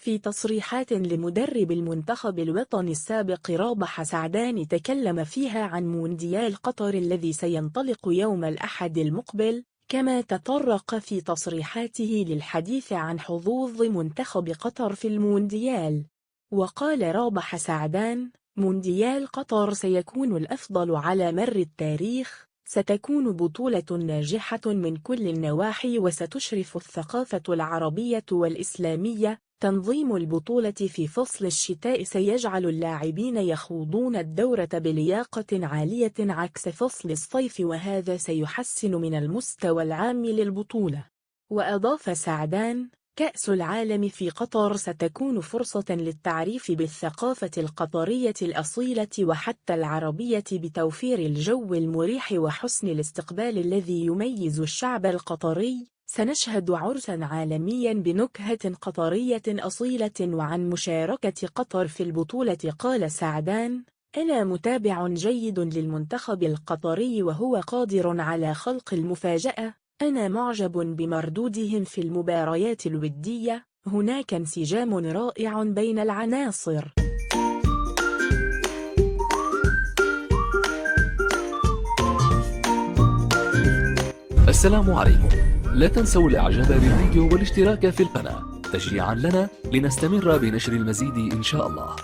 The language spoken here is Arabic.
في تصريحات لمدرب المنتخب الوطني السابق رابح سعدان تكلم فيها عن مونديال قطر الذي سينطلق يوم الأحد المقبل، كما تطرق في تصريحاته للحديث عن حظوظ منتخب قطر في المونديال. وقال رابح سعدان: مونديال قطر سيكون الأفضل على مر التاريخ، ستكون بطولة ناجحة من كل النواحي وستشرف الثقافة العربية والإسلامية. تنظيم البطولة في فصل الشتاء سيجعل اللاعبين يخوضون الدورة بلياقة عالية عكس فصل الصيف، وهذا سيحسن من المستوى العام للبطولة. وأضاف سعدان: كأس العالم في قطر ستكون فرصة للتعريف بالثقافة القطرية الأصيلة وحتى العربية بتوفير الجو المريح وحسن الاستقبال الذي يميز الشعب القطري. سنشهد عرسا عالميا بنكهة قطرية أصيلة وعن مشاركة قطر في البطولة. قال سعدان: أنا متابع جيد للمنتخب القطري وهو قادر على خلق المفاجأة، أنا معجب بمردودهم في المباريات الودية، هناك انسجام رائع بين العناصر. السلام عليكم، لا تنسوا الاعجاب بالفيديو والاشتراك في القناة تشجيعا لنا لنستمر بنشر المزيد إن شاء الله.